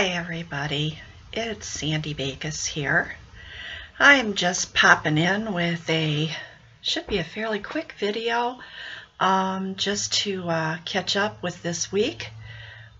Hi everybody, it's Sandy Bacus here. I'm just popping in with should be a fairly quick video, just to catch up with this week.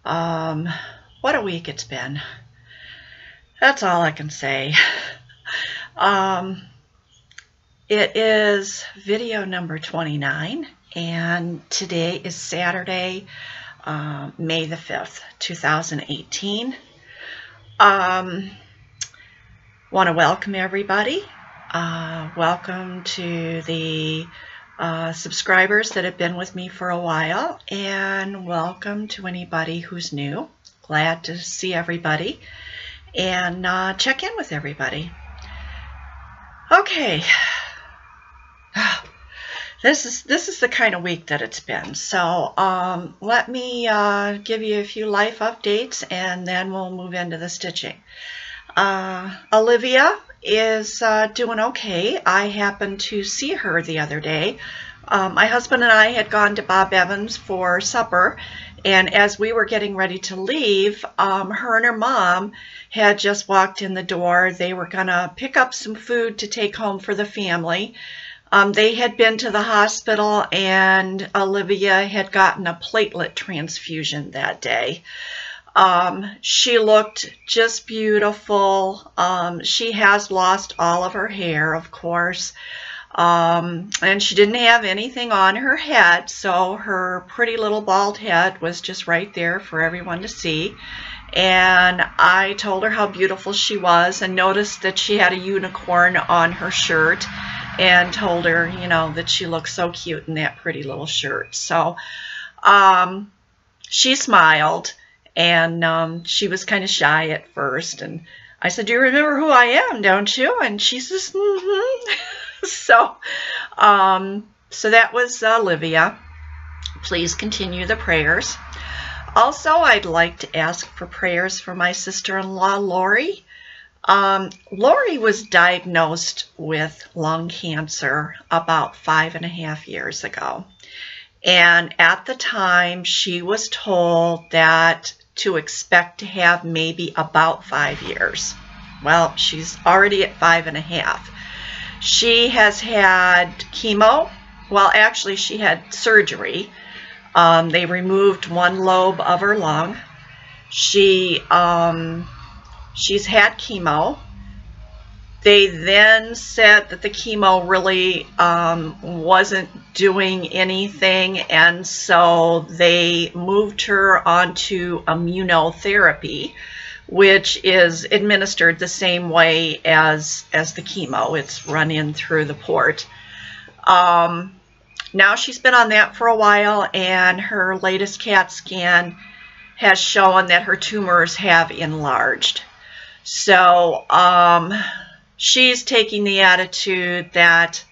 What a week it's been. That's all I can say. It is video number 29, and today is Saturday, May the 5th, 2018. Want to welcome everybody. Welcome to the subscribers that have been with me for a while, and welcome to anybody who's new. Glad to see everybody and check in with everybody. Okay. This is the kind of week that it's been. So let me give you a few life updates, and then we'll move into the stitching. Olivia is doing okay. I happened to see her the other day. My husband and I had gone to Bob Evans for supper, and as we were getting ready to leave, her and her mom had just walked in the door. They were gonna pick up some food to take home for the family. They had been to the hospital, and Olivia had gotten a platelet transfusion that day. She looked just beautiful. She has lost all of her hair, of course, and she didn't have anything on her head, so her pretty little bald head was just right there for everyone to see. And I told her how beautiful she was, and noticed that she had a unicorn on her shirt, and told her, you know, that she looked so cute in that pretty little shirt. So she smiled, and she was kind of shy at first. And I said, "Do you remember who I am, don't you?" And she says, "Mm-hmm." So that was Olivia. Please continue the prayers. Also, I'd like to ask for prayers for my sister-in-law, Lori. Lori was diagnosed with lung cancer about 5.5 years ago. And at the time, she was told that to expect to have maybe about 5 years. Well, she's already at 5.5. She has had chemo. Well, actually, she had surgery. They removed one lobe of her lung. She's had chemo. They then said that the chemo really wasn't doing anything, and so they moved her onto immunotherapy, which is administered the same way as the chemo. It's run in through the port. Now she's been on that for a while, and her latest CAT scan has shown that her tumors have enlarged. So she's taking the attitude that,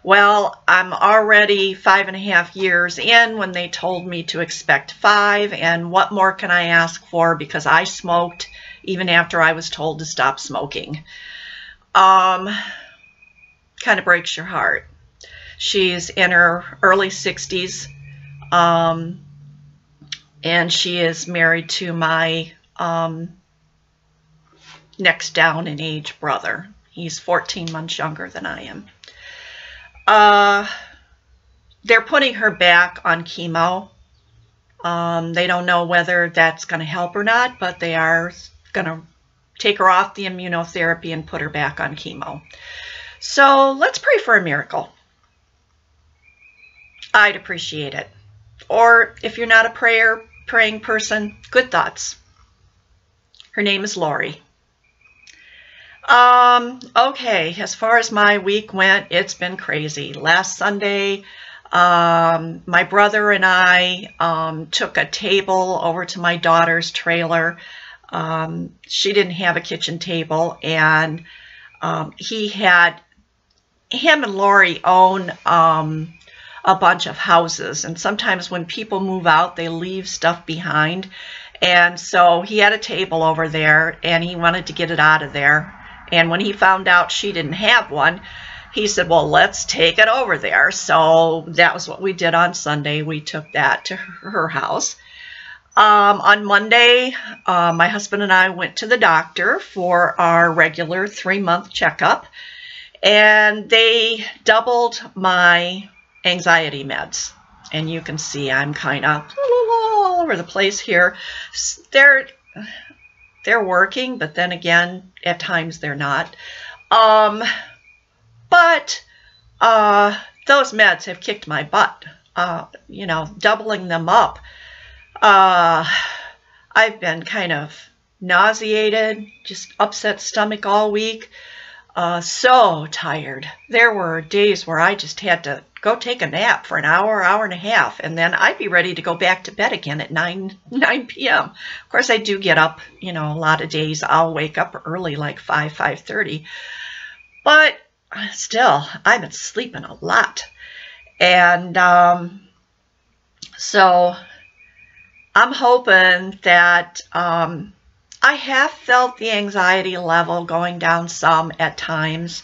well, I'm already 5.5 years in when they told me to expect 5, and what more can I ask for, because I smoked even after I was told to stop smoking. Kind of breaks your heart. She's in her early 60s, and she is married to my next down in age brother. He's 14 months younger than I am. They're putting her back on chemo. They don't know whether that's going to help or not, but they are going to take her off the immunotherapy and put her back on chemo. So let's pray for a miracle. I'd appreciate it. Or if you're not a praying person, good thoughts. Her name is Lori. Okay, as far as my week went, it's been crazy. Last Sunday, my brother and I took a table over to my daughter's trailer. She didn't have a kitchen table, and him and Lori own a bunch of houses, and sometimes when people move out, they leave stuff behind. And so he had a table over there, and he wanted to get it out of there. And when he found out she didn't have one, he said, well, let's take it over there. So that was what we did on Sunday. We took that to her house. On Monday, my husband and I went to the doctor for our regular 3-month checkup, and they doubled my anxiety meds. And you can see I'm kind of all over the place here. They're working, but then again, at times they're not. But those meds have kicked my butt. You know, doubling them up. I've been kind of nauseated, just upset stomach all week. So tired. There were days where I just had to go take a nap for an hour, hour and a half, and then I'd be ready to go back to bed again at 9 p.m. Of course, I do get up, you know, a lot of days I'll wake up early, like 5:30. But still, I've been sleeping a lot. And so I'm hoping that I have felt the anxiety level going down some at times.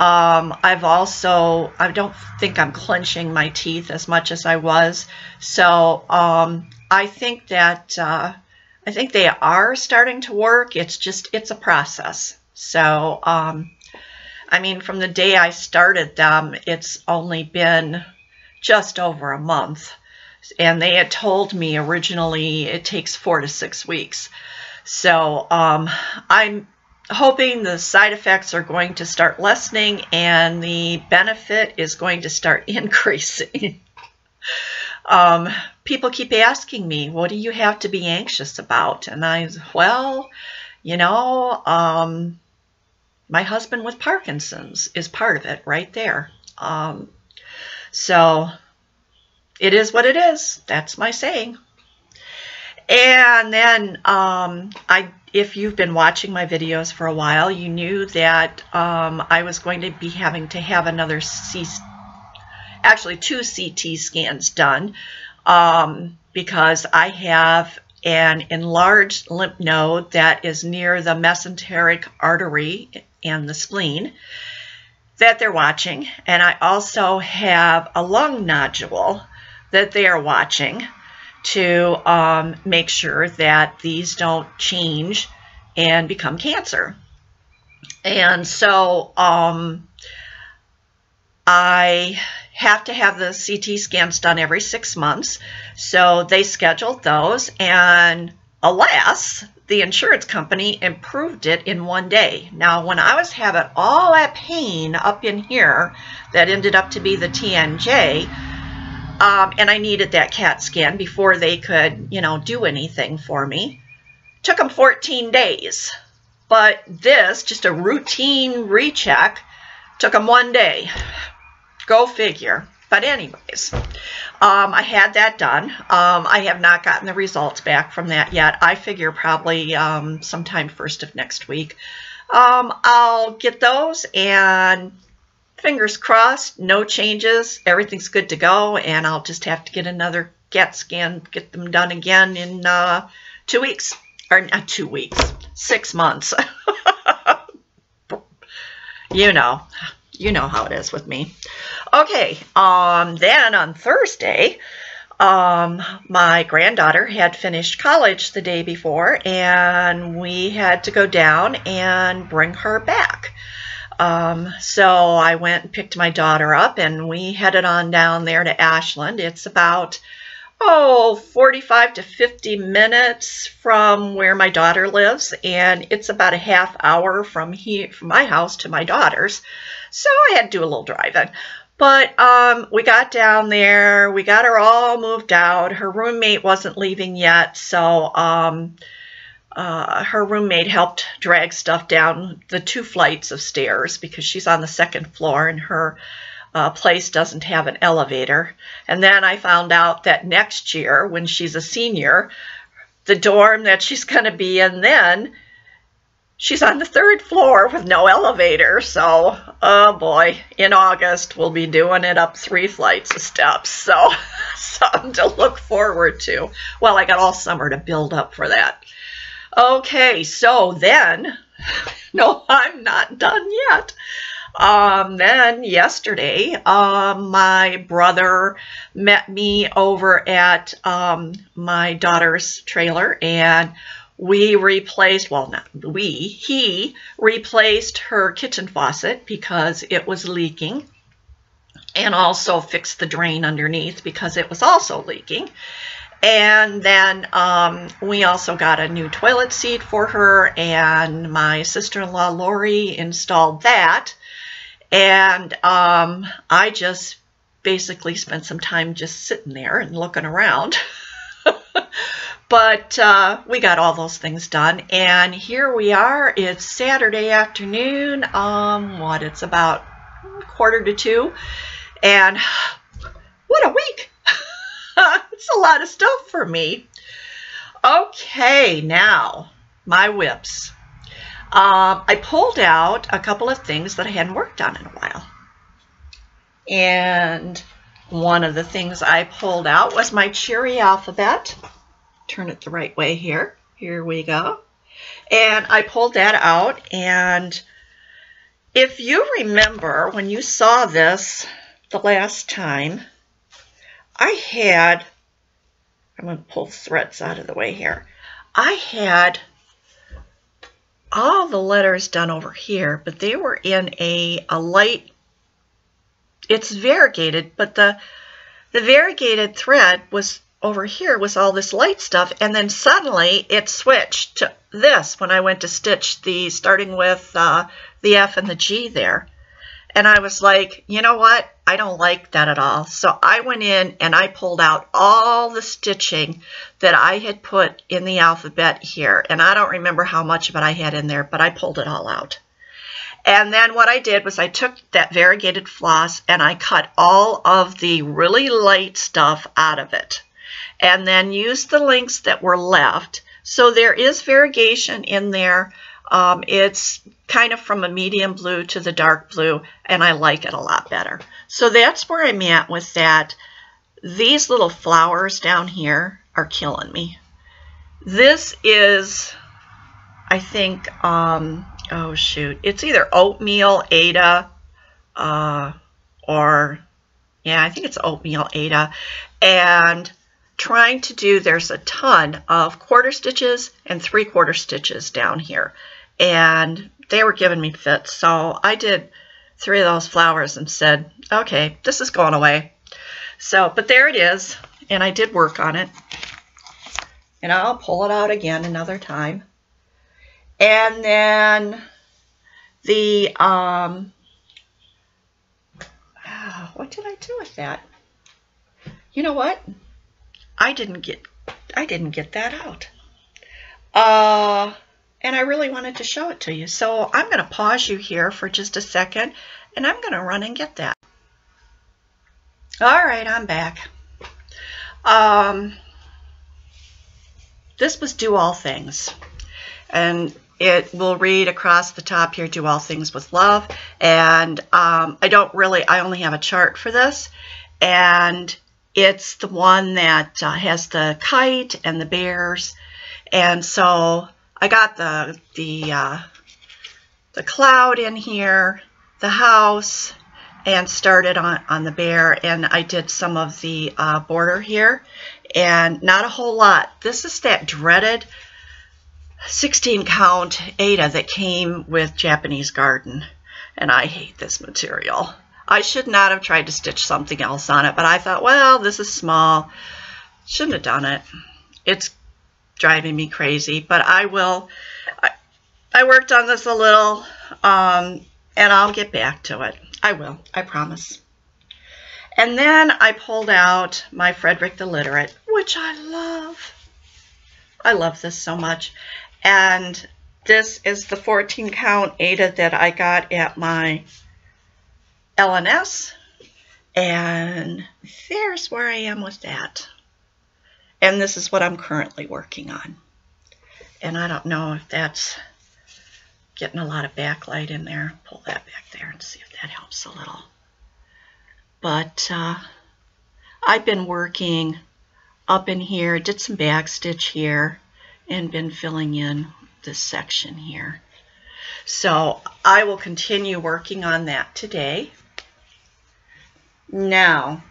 I don't think I'm clenching my teeth as much as I was. So I think they are starting to work. It's a process. So, I mean, from the day I started them, it's only been just over a month. And they had told me originally it takes 4 to 6 weeks. So I'm hoping the side effects are going to start lessening and the benefit is going to start increasing. People keep asking me, what do you have to be anxious about? And well, you know, my husband with Parkinson's is part of it right there. So it is what it is. That's my saying. And then if you've been watching my videos for a while, you knew that I was going to be having to have another actually 2 CT scans done because I have an enlarged lymph node that is near the mesenteric artery and the spleen that they're watching. And I also have a lung nodule that they are watching to make sure that these don't change and become cancer. And so I have to have the CT scans done every 6 months. So they scheduled those, and alas, the insurance company improved it in 1 day. Now, when I was having all that pain up in here that ended up to be the TMJ, and I needed that CAT scan before they could, you know, do anything for me. Took them 14 days. But this, just a routine recheck, took them 1 day. Go figure. But anyways, I had that done. I have not gotten the results back from that yet. I figure probably sometime first of next week. I'll get those, and fingers crossed, no changes, everything's good to go, and I'll just have to get another CAT scan, get them done again in 2 weeks, or not 2 weeks, 6 months. You know how it is with me. Okay, then on Thursday, my granddaughter had finished college the day before, and we had to go down and bring her back. So I went and picked my daughter up, and we headed on down there to Ashland. It's about, 45 to 50 minutes from where my daughter lives, and it's about a half hour from my house to my daughter's. So I had to do a little driving. But we got down there, we got her all moved out. Her roommate wasn't leaving yet, so her roommate helped drag stuff down the 2 flights of stairs because she's on the 2nd floor and her place doesn't have an elevator. And then I found out that next year, when she's a senior, the dorm that she's going to be in then, she's on the 3rd floor with no elevator. So, oh boy, in August we'll be doing it up 3 flights of steps. So, something to look forward to. Well, I got all summer to build up for that. Okay, so then, no, I'm not done yet. Then yesterday, my brother met me over at my daughter's trailer, and we replaced, well, not we, he replaced her kitchen faucet because it was leaking, and also fixed the drain underneath because it was also leaking. And then we also got a new toilet seat for her, and my sister-in-law Lori installed that. And I just basically spent some time just sitting there and looking around. But we got all those things done, and here we are. It's Saturday afternoon. It's about 1:45, and what a week. It's a lot of stuff for me. Okay, now my whips. I pulled out a couple of things that I hadn't worked on in a while. And one of the things I pulled out was my Cheery alphabet. Turn it the right way here. Here we go. And I pulled that out, and if you remember when you saw this the last time, I'm going to pull threads out of the way here. I had all the letters done over here, but they were in a light, it's variegated, but the variegated thread was over here was all this light stuff, and then suddenly it switched to this when I went to stitch the, starting with the F and the G there. And I was like, you know what? I don't like that at all. So I went in and I pulled out all the stitching that I had put in the alphabet here. And I don't remember how much of it I had in there, but I pulled it all out. And then what I did was I took that variegated floss and I cut all of the really light stuff out of it. And then used the links that were left. So there is variegation in there. It's kind of from a medium blue to the dark blue, and I like it a lot better. So that's where I'm at with that. These little flowers down here are killing me. This is, I think, oh shoot, it's either oatmeal Ada, or, yeah, I think it's oatmeal Ada, and trying to do, there's a ton of quarter stitches and 3/4 stitches down here, and they were giving me fits, so I did 3 of those flowers and said, okay, this is going away. So, but there it is, and I did work on it, and I'll pull it out again another time. And then the what did I do with that? You know what? I didn't get that out. And I really wanted to show it to you. So I'm going to pause you here for just a second, and I'm going to run and get that. All right, I'm back. This was Do All Things. And it will read across the top here, Do All Things with Love. And I only have a chart for this. And it's the one that has the kite and the bears. And so I got the cloud in here, the house, and started on the bear. And I did some of the border here, and not a whole lot. This is that dreaded 16 count Ada that came with Japanese Garden, and I hate this material. I should not have tried to stitch something else on it, but I thought, well, this is small. Shouldn't have done it. It's driving me crazy, but I will. I worked on this a little, and I'll get back to it. I will, I promise. And then I pulled out my Frederick the Literate, which I love. I love this so much. And this is the 14 count Ada that I got at my LNS, and there's where I am with that. And this is what I'm currently working on. And I don't know if that's getting a lot of backlight in there. Pull that back there and see if that helps a little. But I've been working up in here, did some back stitch here, and been filling in this section here. So I will continue working on that today. Now,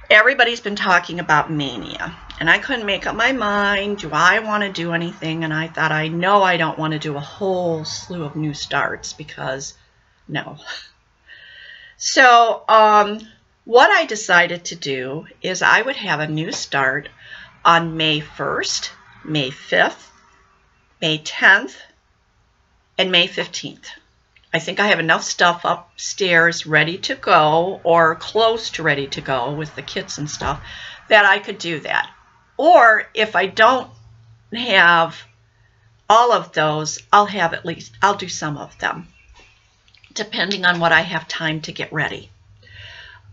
everybody's been talking about mania, and I couldn't make up my mind. Do I want to do anything? And I thought, I know I don't want to do a whole slew of new starts, because no. So what I decided to do is I would have a new start on May 1st, May 5th, May 10th, and May 15th. I think I have enough stuff upstairs ready to go, or close to ready to go with the kits and stuff, that I could do that. Or if I don't have all of those, I'll do some of them, depending on what I have time to get ready.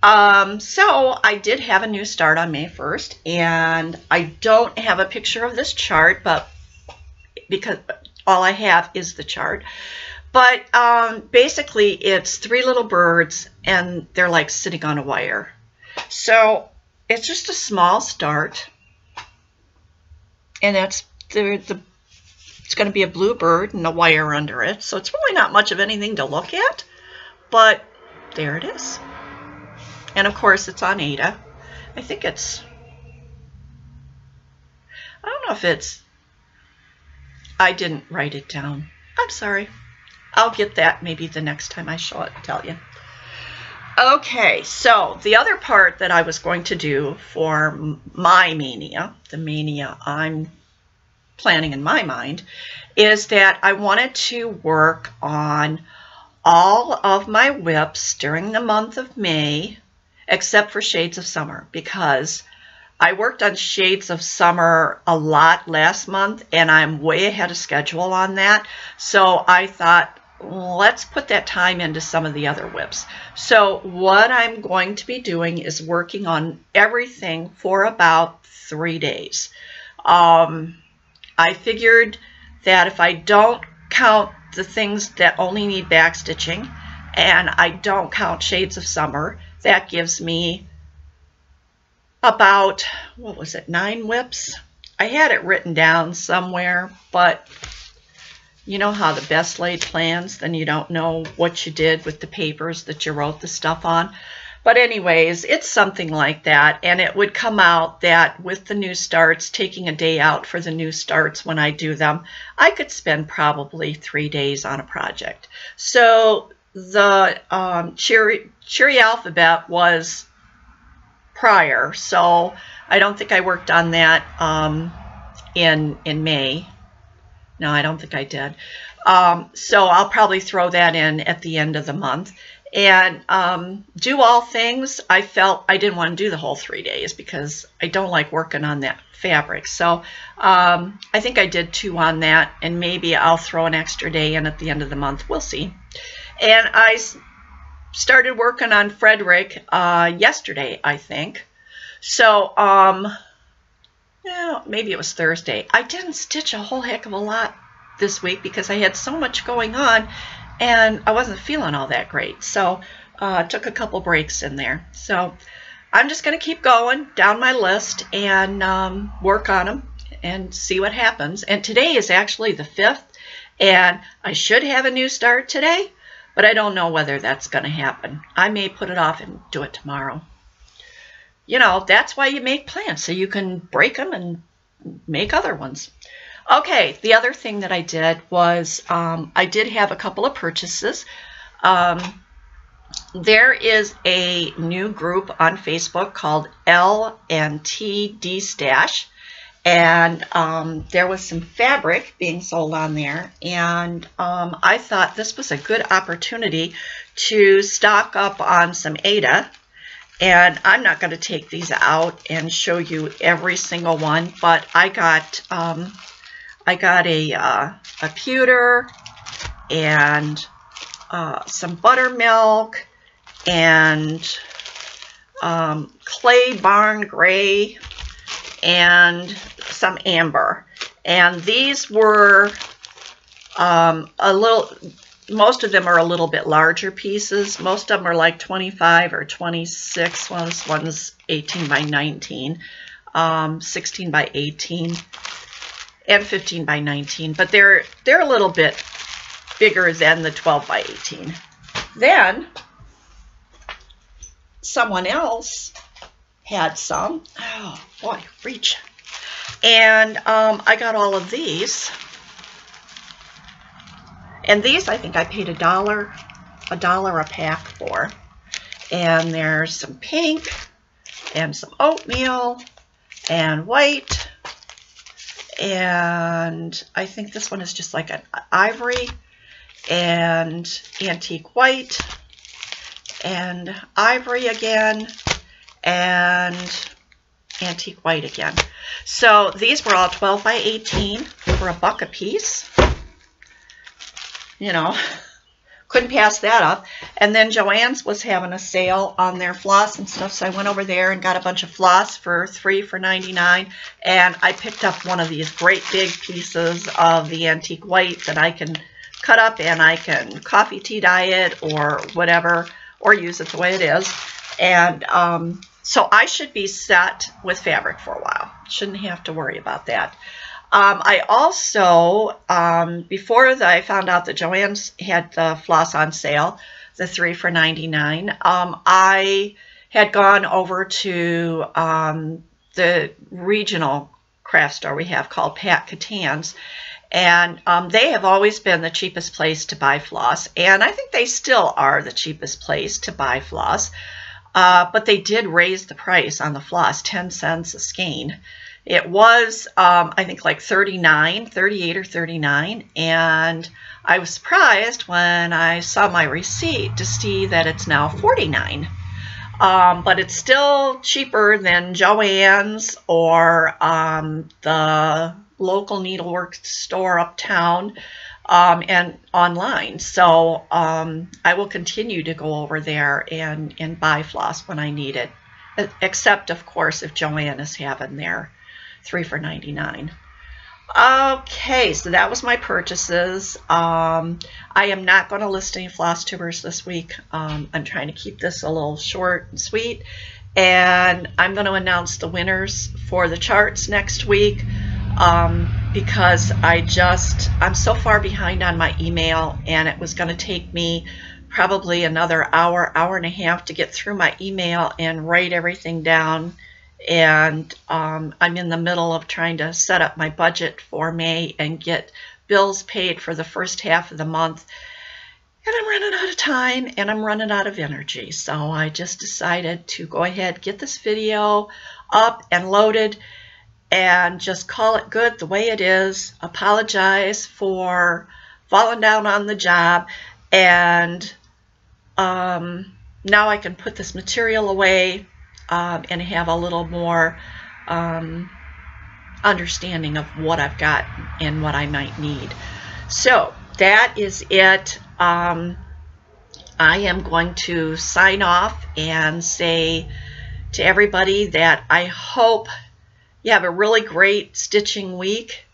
So I did have a new start on May 1st, and I don't have a picture of this chart, but because all I have is the chart. But basically it's 3 little birds, and they're like sitting on a wire. So it's just a small start, and it's going to be a blue bird and a wire under it. So it's really not much of anything to look at, but there it is. And of course it's on Ada. I think it's, I don't know if it's, I didn't write it down. I'm sorry. I'll get that maybe the next time I show it, tell you. Okay, so the other part that I was going to do for my mania, the mania I'm planning in my mind, is that I wanted to work on all of my whips during the month of May, except for Shades of Summer, because I worked on Shades of Summer a lot last month, and I'm way ahead of schedule on that. So I thought, let's put that time into some of the other whips. So what I'm going to be doing is working on everything for about 3 days. I figured that if I don't count the things that only need back stitching, and I don't count Shades of Summer, that gives me about, what was it, 9 whips? I had it written down somewhere, but you know how the best laid plans, then you don't know what you did with the papers that you wrote the stuff on. But anyways, it's something like that, and it would come out that with the new starts, taking a day out for the new starts when I do them, I could spend probably 3 days on a project. So the Cheery Alphabet was prior, so I don't think I worked on that in May. No, I don't think I did. So I'll probably throw that in at the end of the month. And Do All Things, I felt I didn't want to do the whole 3 days because I don't like working on that fabric. So I think I did 2 on that, and maybe I'll throw an extra day in at the end of the month. We'll see. And I started working on Frederick yesterday, I think. So yeah, maybe it was Thursday. I didn't stitch a whole heck of a lot this week because I had so much going on, and I wasn't feeling all that great. So took a couple breaks in there. So I'm just going to keep going down my list and work on them and see what happens. And today is actually the 5th, and I should have a new start today, but I don't know whether that's going to happen. I may put it off and do it tomorrow. You know, that's why you make plans, so you can break them and make other ones. Okay, the other thing that I did was I did have a couple of purchases. There is a new group on Facebook called L&T D-Stash, and there was some fabric being sold on there, and I thought this was a good opportunity to stock up on some Ada. And I'm not going to take these out and show you every single one, but I got a pewter and some buttermilk and clay barn gray and some amber. And these were most of them are a little bit larger pieces. Most of them are like 25 or 26. Well, this one's 18 by 19, 16 by 18. and 15 by 19, but they're a little bit bigger than the 12 by 18. Then someone else had some. Oh boy, reach. And I got all of these. And these I think I paid $1 a pack for. And there's some pink and some oatmeal and white. And I think this one is just like an ivory and antique white and ivory again and antique white again. So these were all 12 by 18 for $1 a piece. You know, couldn't pass that up. And then Joann's was having a sale on their floss and stuff, so I went over there and got a bunch of floss for 3 for $99. And I picked up one of these great big pieces of the antique white that I can cut up and I can coffee tea dye it or whatever, or use it the way it is. And so I should be set with fabric for a while. Shouldn't have to worry about that. I also, before I found out that Joann's had the floss on sale, the 3 for $99, I had gone over to the regional craft store we have called Pat Catan's, and they have always been the cheapest place to buy floss, and I think they still are the cheapest place to buy floss, but they did raise the price on the floss 10 cents a skein. It was, I think, like 38 or 39, and I was surprised when I saw my receipt to see that it's now 49. But it's still cheaper than Joann's or the local needlework store uptown and online. So I will continue to go over there and buy floss when I need it, except, of course, if Joann is having their 3 for $99. Okay, so that was my purchases. I am not going to list any floss tubers this week. I'm trying to keep this a little short and sweet, and I'm going to announce the winners for the charts next week because I'm so far behind on my email, and it was going to take me probably another hour and a half to get through my email and write everything down. And I'm in the middle of trying to set up my budget for May and get bills paid for the first half of the month. And I'm running out of time and I'm running out of energy. So I just decided to go ahead, get this video up and loaded and just call it good the way it is. Apologize for falling down on the job. And now I can put this material away and have a little more understanding of what I've got and what I might need. So that is it. I am going to sign off and say to everybody that I hope you have a really great stitching week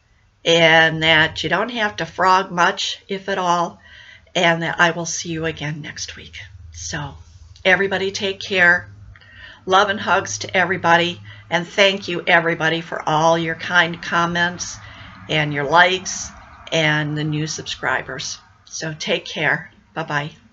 and that you don't have to frog much, if at all, and that I will see you again next week. So everybody take care. Love and hugs to everybody, and thank you everybody for all your kind comments and your likes and the new subscribers. So take care. Bye-bye.